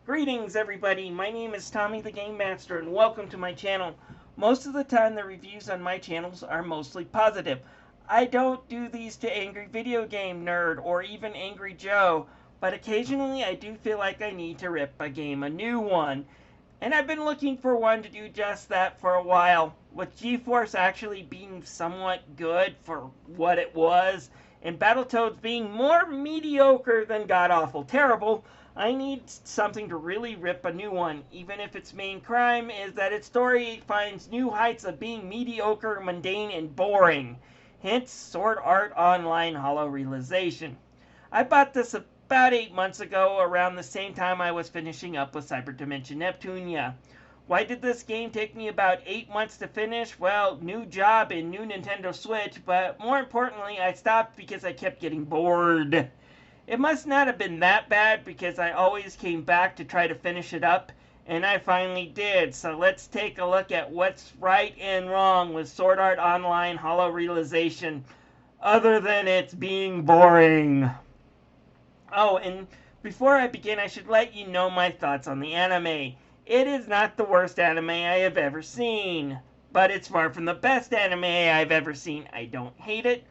Greetings everybody, my name is Tommy the Game Master and welcome to my channel. Most of the time the reviews on my channels are mostly positive. I don't do these to Angry Video Game Nerd or even Angry Joe, but occasionally I do feel like I need to rip a game a new one. And I've been looking for one to do just that for a while, with GeForce actually being somewhat good for what it was, and Battletoads being more mediocre than god-awful terrible. I need something to really rip a new one, even if its main crime is that its story finds new heights of being mediocre, mundane, and boring. Hence, Sword Art Online Hollow Realization. I bought this about 8 months ago, around the same time I was finishing up with Cyber Dimension Neptunia. Why did this game take me about 8 months to finish? Well, new job and new Nintendo Switch, but more importantly, I stopped because I kept getting bored. It must not have been that bad because I always came back to try to finish it up, and I finally did. So let's take a look at what's right and wrong with Sword Art Online Hollow Realization, other than it's being boring. Oh, and before I begin, I should let you know my thoughts on the anime. It is not the worst anime I have ever seen, but it's far from the best anime I've ever seen. I don't hate it,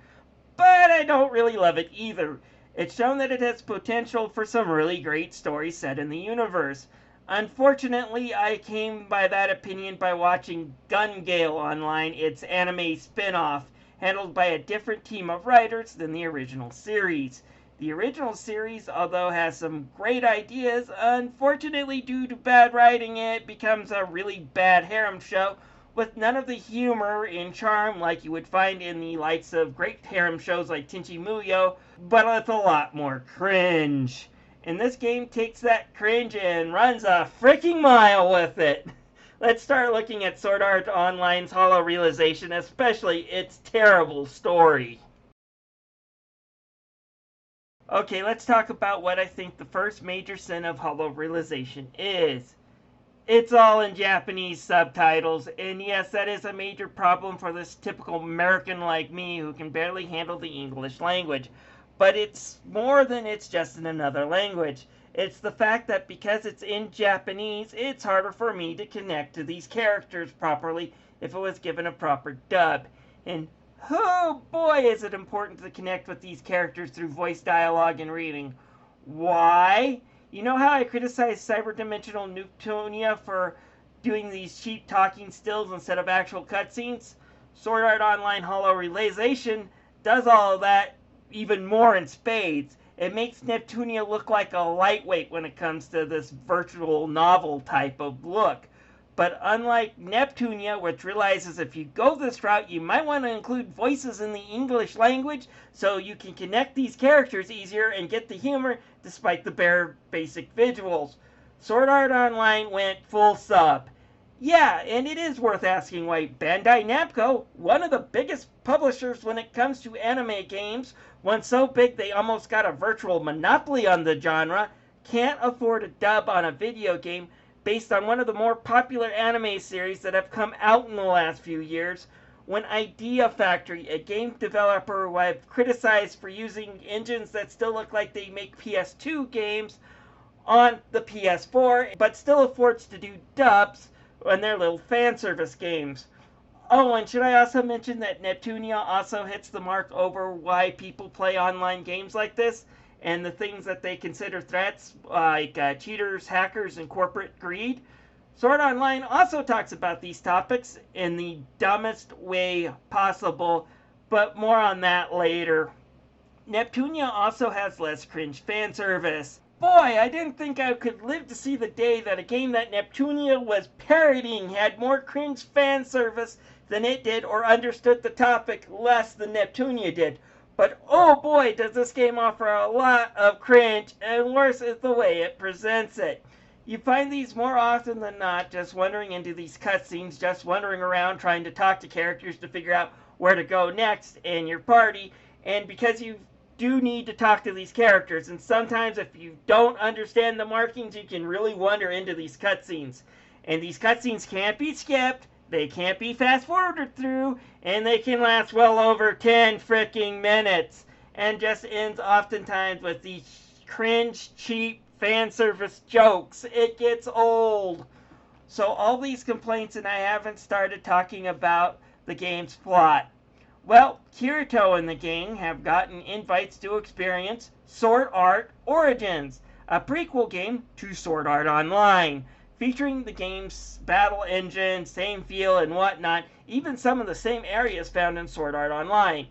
but I don't really love it either. It's shown that it has potential for some really great stories set in the universe. Unfortunately, I came by that opinion by watching Gun Gale Online, its anime spin-off, handled by a different team of writers than the original series. The original series, although has some great ideas, unfortunately due to bad writing, it becomes a really bad harem show with none of the humor and charm like you would find in the likes of great harem shows like Tenchi Muyo, but with a lot more cringe. And this game takes that cringe and runs a freaking mile with it. Let's start looking at Sword Art Online's Hollow Realization, especially its terrible story. Okay, let's talk about what I think the first major sin of Hollow Realization is. It's all in Japanese subtitles, and yes, that is a major problem for this typical American like me who can barely handle the English language. But it's more than it's just in another language. It's the fact that because it's in Japanese, it's harder for me to connect to these characters properly if it was given a proper dub. And oh boy, is it important to connect with these characters through voice dialogue and reading. Why? You know how I criticize Cyberdimensional Neptunia for doing these cheap talking stills instead of actual cutscenes? Sword Art Online Hollow Realization does all of that even more in spades. It makes Neptunia look like a lightweight when it comes to this virtual novel type of look. But unlike Neptunia, which realizes if you go this route, you might want to include voices in the English language so you can connect these characters easier and get the humor despite the bare basic visuals. Sword Art Online went full sub. Yeah, and it is worth asking why Bandai Namco, one of the biggest publishers when it comes to anime games, one so big they almost got a virtual monopoly on the genre, can't afford a dub on a video game based on one of the more popular anime series that have come out in the last few years, when Idea Factory, a game developer who I've criticized for using engines that still look like they make PS2 games on the PS4, but still affords to do dubs on their little fan service games. Oh, and should I also mention that Neptunia also hits the mark over why people play online games like this, and the things that they consider threats, like cheaters, hackers, and corporate greed. Sword Online also talks about these topics in the dumbest way possible, but more on that later. Neptunia also has less cringe fan service. Boy, I didn't think I could live to see the day that a game that Neptunia was parodying had more cringe fan service than it did, or understood the topic less than Neptunia did. But oh boy, does this game offer a lot of cringe, and worse is the way it presents it. You find these more often than not just wandering into these cutscenes, just wandering around trying to talk to characters to figure out where to go next in your party, and because you do need to talk to these characters, and sometimes if you don't understand the markings, you can really wander into these cutscenes. And these cutscenes can't be skipped, they can't be fast forwarded through, and they can last well over 10 freaking minutes, and just ends oftentimes with these cringe, cheap fan service jokes. It gets old. So all these complaints, and I haven't started talking about the game's plot. Well, Kirito and the gang have gotten invites to experience Sword Art Origins, a prequel game to Sword Art Online, featuring the game's battle engine, same feel and whatnot, even some of the same areas found in Sword Art Online.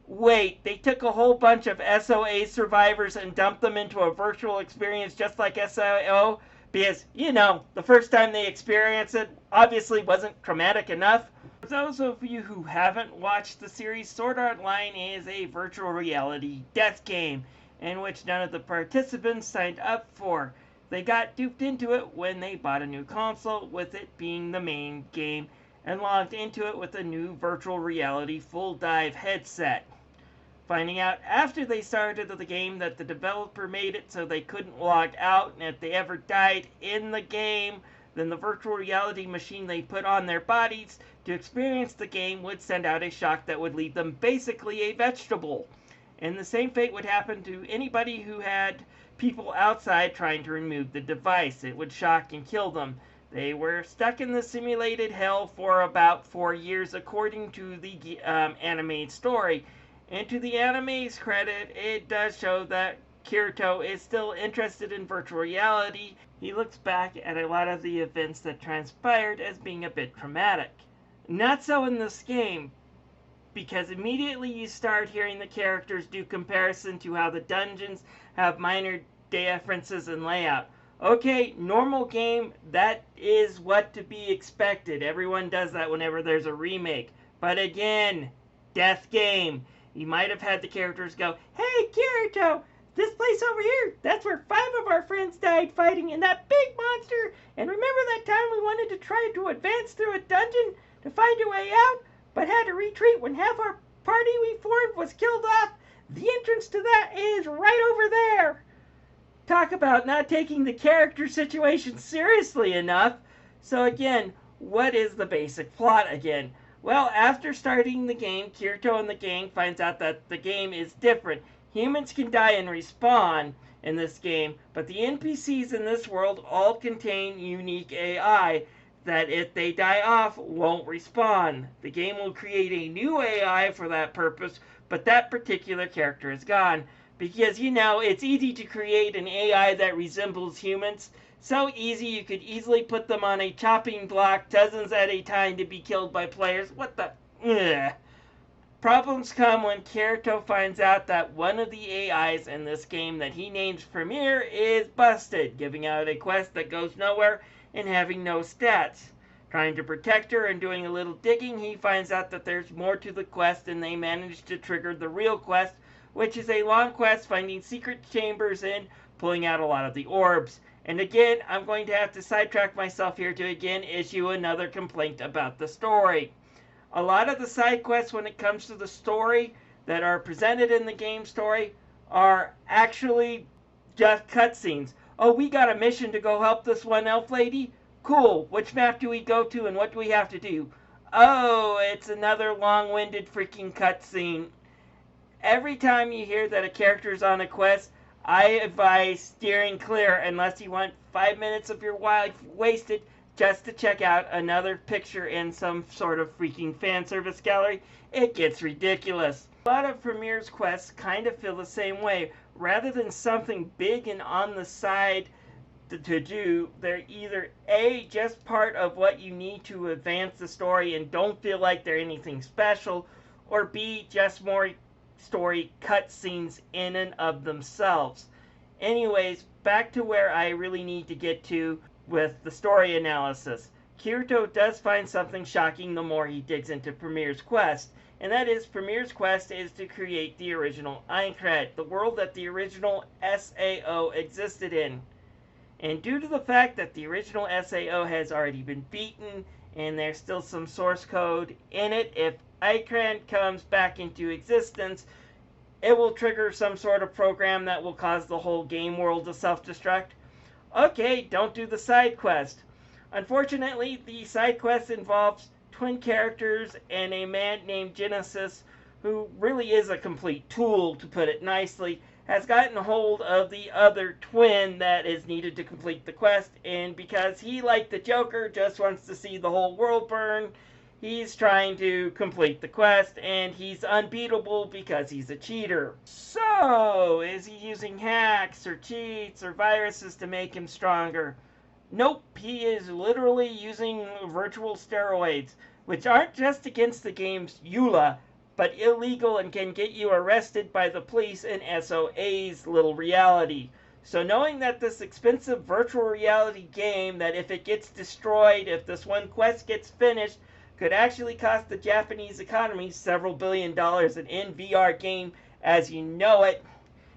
Wait, they took a whole bunch of SOA survivors and dumped them into a virtual experience just like SOO? Because, the first time they experienced it obviously wasn't traumatic enough. For those of you who haven't watched the series, Sword Art Online is a virtual reality death game in which none of the participants signed up for. They got duped into it when they bought a new console, with it being the main game, and logged into it with a new virtual reality full dive headset. Finding out after they started the game that the developer made it so they couldn't log out, and if they ever died in the game, then the virtual reality machine they put on their bodies to experience the game would send out a shock that would leave them basically a vegetable. And the same fate would happen to anybody who had people outside trying to remove the device. It would shock and kill them. They were stuck in the simulated hell for about 4 years, according to the anime story. And to the anime's credit, it does show that Kirito is still interested in virtual reality. He looks back at a lot of the events that transpired as being a bit traumatic. Not so in this game, because immediately you start hearing the characters do comparison to how the dungeons have minor differences in layout. Okay, normal game, that is what to be expected. Everyone does that whenever there's a remake. But again, death game. You might have had the characters go, "Hey, Kirito, this place over here, that's where 5 of our friends died fighting in that big monster. And remember that time we wanted to try to advance through a dungeon to find a way out, but had to retreat when half our party we formed was killed off? The entrance to that is right over there." Talk about not taking the character situation seriously enough. So again, what is the basic plot again? Well, after starting the game, Kirito and the gang finds out that the game is different. Humans can die and respawn in this game, but the NPCs in this world all contain unique AI that if they die off, won't respawn. The game will create a new AI for that purpose, but that particular character is gone. Because, it's easy to create an AI that resembles humans. So easy you could easily put them on a chopping block dozens at a time to be killed by players. What the... Ugh. Problems come when Kirito finds out that one of the AIs in this game that he names Premier is busted, giving out a quest that goes nowhere and having no stats. Trying to protect her and doing a little digging, he finds out that there's more to the quest, and they manage to trigger the real quest, which is a long quest finding secret chambers and pulling out a lot of the orbs. And again, I'm going to have to sidetrack myself here to again issue another complaint about the story. A lot of the side quests when it comes to the story that are presented in the game story are actually just cutscenes. Oh, we got a mission to go help this one elf lady? Cool, which map do we go to and what do we have to do? Oh, it's another long-winded freaking cutscene. Every time you hear that a character's on a quest, I advise steering clear unless you want 5 minutes of your life wasted just to check out another picture in some sort of freaking fan service gallery. It gets ridiculous. A lot of Premier's quests kind of feel the same way. Rather than something big and on the side to do, they're either A, just part of what you need to advance the story and don't feel like they're anything special, or B, just more story cutscenes in and of themselves. Anyways, back to where I really need to get to with the story analysis. Kirito does find something shocking the more he digs into Premier's quest, and that is Premier's quest is to create the original Aincrad, the world that the original SAO existed in. And due to the fact that the original SAO has already been beaten, and there's still some source code in it, if Aincrad comes back into existence, it will trigger some sort of program that will cause the whole game world to self-destruct. Okay, don't do the side quest. Unfortunately, the side quest involves twin characters and a man named Genesis, who really is a complete tool, to put it nicely. has gotten hold of the other twin that is needed to complete the quest, and because he, like the Joker, just wants to see the whole world burn, he's trying to complete the quest, and he's unbeatable because he's a cheater. So, is he using hacks or cheats or viruses to make him stronger? Nope, he is literally using virtual steroids, which aren't just against the game's EULA, but illegal and can get you arrested by the police in SOA's little reality. So knowing that this expensive virtual reality game, that if it gets destroyed, if this one quest gets finished, could actually cost the Japanese economy several $billions in VR game as you know it,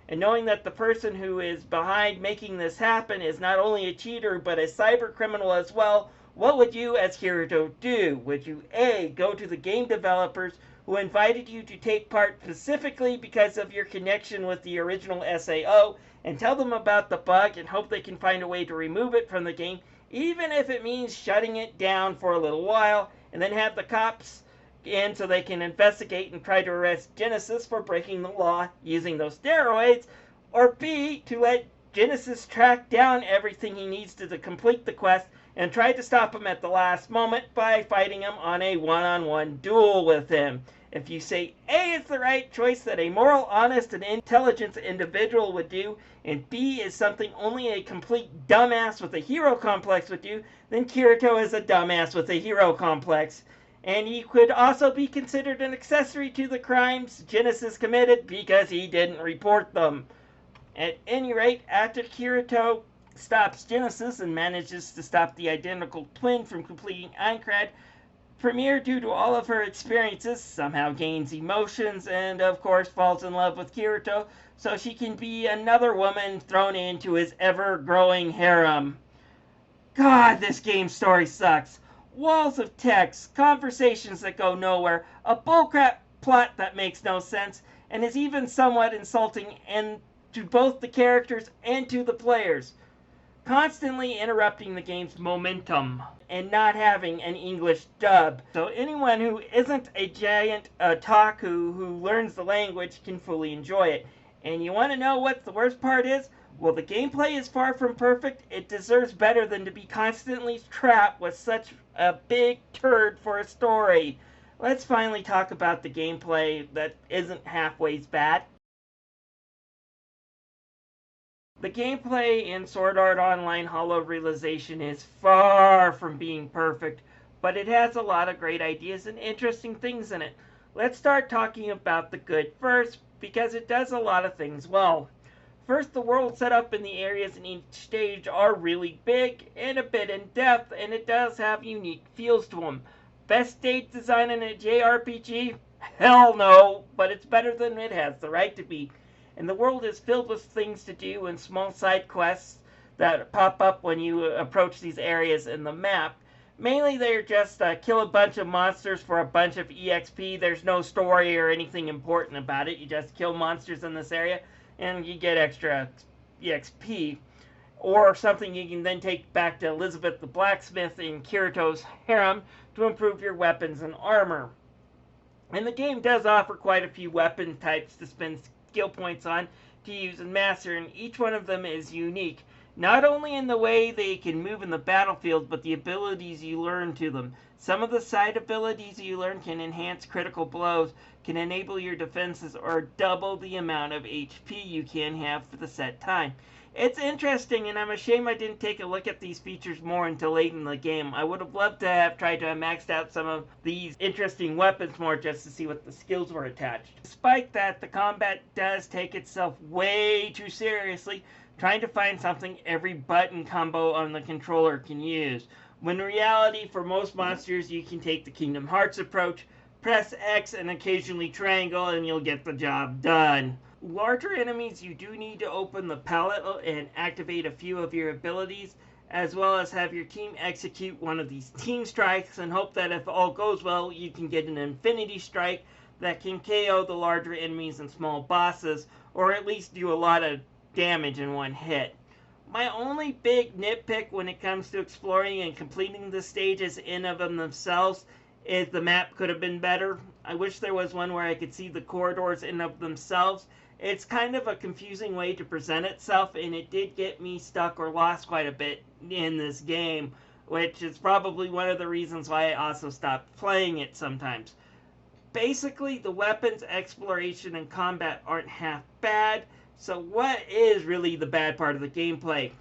and knowing that the person who is behind making this happen is not only a cheater but a cyber criminal as well, what would you as Kirito do? Would you A, go to the game developers who invited you to take part specifically because of your connection with the original SAO and tell them about the bug and hope they can find a way to remove it from the game, even if it means shutting it down for a little while, and then have the cops in so they can investigate and try to arrest Genesis for breaking the law using those steroids, or B, to let Genesis track down everything he needs to complete the quest and try to stop him at the last moment by fighting him on a one-on-one duel with him. If you say A is the right choice that a moral, honest, and intelligent individual would do, and B is something only a complete dumbass with a hero complex would do, then Kirito is a dumbass with a hero complex. And he could also be considered an accessory to the crimes Genesis committed because he didn't report them. At any rate, after Kirito stops Genesis and manages to stop the identical twin from completing Aincrad, Premiere, due to all of her experiences, somehow gains emotions and, of course, falls in love with Kirito so she can be another woman thrown into his ever-growing harem. God, this game's story sucks. Walls of text, conversations that go nowhere, a bullcrap plot that makes no sense, and is even somewhat insulting and to both the characters and to the players. Constantly interrupting the game's momentum and not having an English dub. So anyone who isn't a giant otaku who learns the language can fully enjoy it. And you want to know what the worst part is? Well, the gameplay is far from perfect. It deserves better than to be constantly trapped with such a big turd for a story. Let's finally talk about the gameplay that isn't halfway bad. The gameplay in Sword Art Online Hollow Realization is far from being perfect, but it has a lot of great ideas and interesting things in it. Let's start talking about the good first, because it does a lot of things well. First, the world set up in the areas in each stage are really big and a bit in depth, and it does have unique feels to them. Best stage design in a JRPG? Hell no, but it's better than it has the right to be. And the world is filled with things to do and small side quests that pop up when you approach these areas in the map. Mainly they're just kill a bunch of monsters for a bunch of EXP. There's no story or anything important about it. You just kill monsters in this area and you get extra EXP. Or something you can then take back to Elizabeth the Blacksmith in Kirito's harem to improve your weapons and armor. And the game does offer quite a few weapon types to spend skill points on to use and master, and each one of them is unique. Not only in the way they can move in the battlefield, but the abilities you learn to them. Some of the side abilities you learn can enhance critical blows, can enable your defenses, or double the amount of HP you can have for the set time. It's interesting, and I'm ashamed I didn't take a look at these features more until late in the game. I would have loved to have tried to have maxed out some of these interesting weapons more just to see what the skills were attached. Despite that, the combat does take itself way too seriously, trying to find something every button combo on the controller can use. When in reality, for most monsters, you can take the Kingdom Hearts approach, press X and occasionally triangle, and you'll get the job done. Larger enemies, you do need to open the palette and activate a few of your abilities, as well as have your team execute one of these team strikes and hope that if all goes well, you can get an infinity strike that can KO the larger enemies and small bosses, or at least do a lot of damage in one hit. My only big nitpick when it comes to exploring and completing the stages in of themselves is the map could have been better. I wish there was one where I could see the corridors in of themselves, It's kind of a confusing way to present itself, and it did get me stuck or lost quite a bit in this game, which is probably one of the reasons why I also stopped playing it sometimes. Basically, the weapons, exploration, and combat aren't half bad, so what is really the bad part of the gameplay?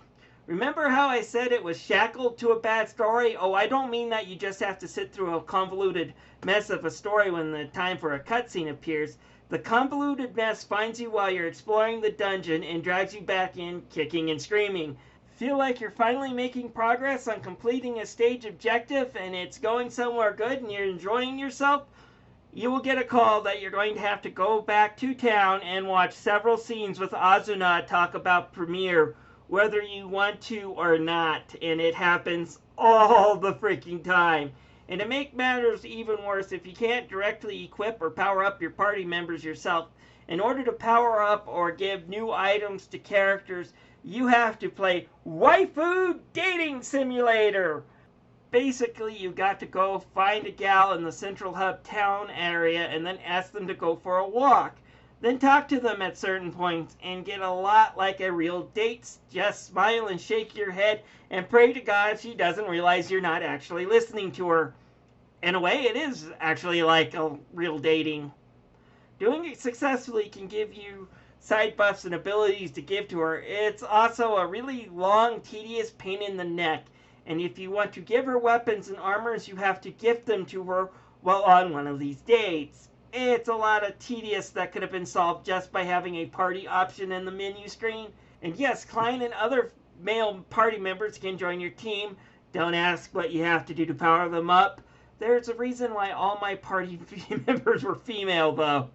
Remember how I said it was shackled to a bad story? Oh, I don't mean that you just have to sit through a convoluted mess of a story when the time for a cutscene appears. The convoluted mess finds you while you're exploring the dungeon and drags you back in, kicking and screaming. Feel like you're finally making progress on completing a stage objective and it's going somewhere good and you're enjoying yourself? You will get a call that you're going to have to go back to town and watch several scenes with Azuna talk about Premiere, whether you want to or not, and it happens all the freaking time. And to make matters even worse, if you can't directly equip or power up your party members yourself, in order to power up or give new items to characters, you have to play Waifu Dating Simulator. Basically, you got to go find a gal in the Central Hub town area and then ask them to go for a walk. Then talk to them at certain points and get a lot like a real date. Just smile and shake your head and pray to God she doesn't realize you're not actually listening to her. In a way, it is actually like a real dating. Doing it successfully can give you side buffs and abilities to give to her. It's also a really long, tedious pain in the neck. And if you want to give her weapons and armors, you have to gift them to her while on one of these dates. It's a lot of tedious that could have been solved just by having a party option in the menu screen. And yes, Klein and other male party members can join your team. Don't ask what you have to do to power them up. There's a reason why all my party members were female, though.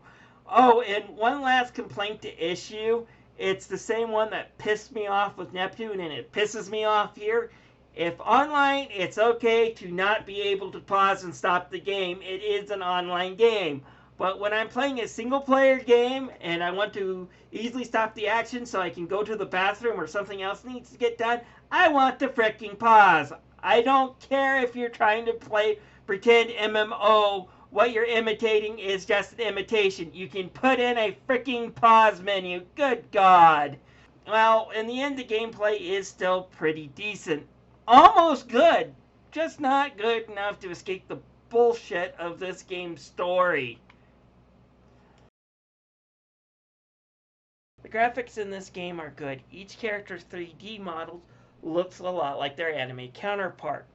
Oh, and one last complaint to issue. It's the same one that pissed me off with Neptune, and it pisses me off here. If online, it's okay to not be able to pause and stop the game. It is an online game. But when I'm playing a single-player game and I want to easily stop the action so I can go to the bathroom or something else needs to get done, I want to fricking pause. I don't care if you're trying to play pretend MMO. What you're imitating is just an imitation. You can put in a freaking pause menu. Good God. Well, in the end, the gameplay is still pretty decent. Almost good. Just not good enough to escape the bullshit of this game's story. The graphics in this game are good. Each character's 3D models looks a lot like their anime counterpart.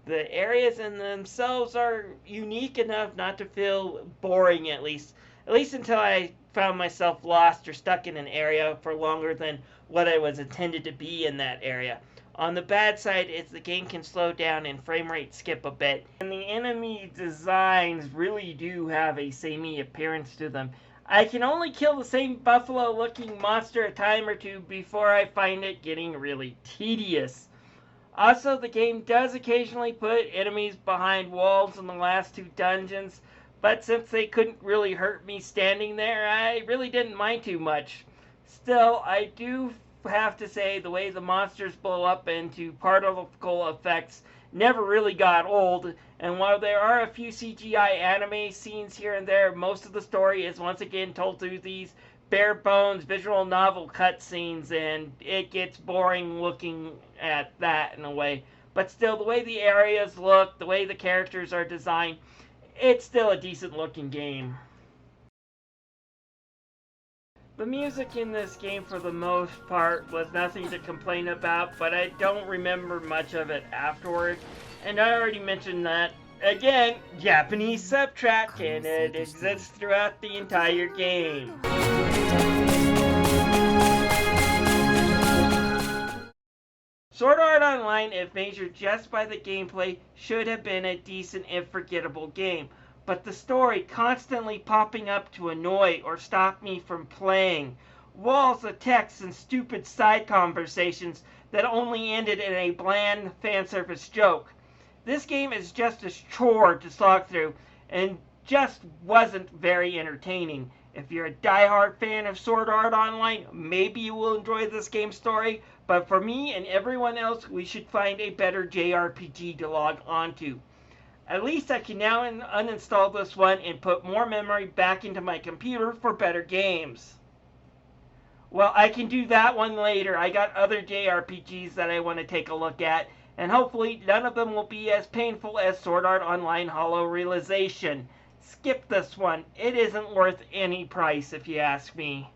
The areas in themselves are unique enough not to feel boring, at least until I found myself lost or stuck in an area for longer than what I was intended to be in that area. On the bad side is the game can slow down and frame rate skip a bit. And the enemy designs really do have a samey appearance to them. I can only kill the same buffalo-looking monster a time or two before I find it getting really tedious. Also, the game does occasionally put enemies behind walls in the last two dungeons, but since they couldn't really hurt me standing there, I really didn't mind too much. Still, I do have to say the way the monsters blow up into particle effects never really got old, and while there are a few CGI anime scenes here and there, most of the story is once again told through these bare bones visual novel cutscenes, and it gets boring looking at that in a way. But still, the way the areas look, the way the characters are designed, it's still a decent looking game. The music in this game, for the most part, was nothing to complain about, but I don't remember much of it afterward. And I already mentioned that. Again, Japanese subtrack, and it exists throughout the entire game. Sword Art Online, if measured just by the gameplay, should have been a decent if forgettable game. But the story constantly popping up to annoy or stop me from playing. Walls of text and stupid side conversations that only ended in a bland fan service joke. This game is just a chore to slog through and just wasn't very entertaining. If you're a diehard fan of Sword Art Online, maybe you will enjoy this game's story, but for me and everyone else, we should find a better JRPG to log onto. At least I can now uninstall this one and put more memory back into my computer for better games. Well, I can do that one later. I got other JRPGs that I want to take a look at, and hopefully none of them will be as painful as Sword Art Online Hollow Realization. Skip this one. It isn't worth any price if you ask me.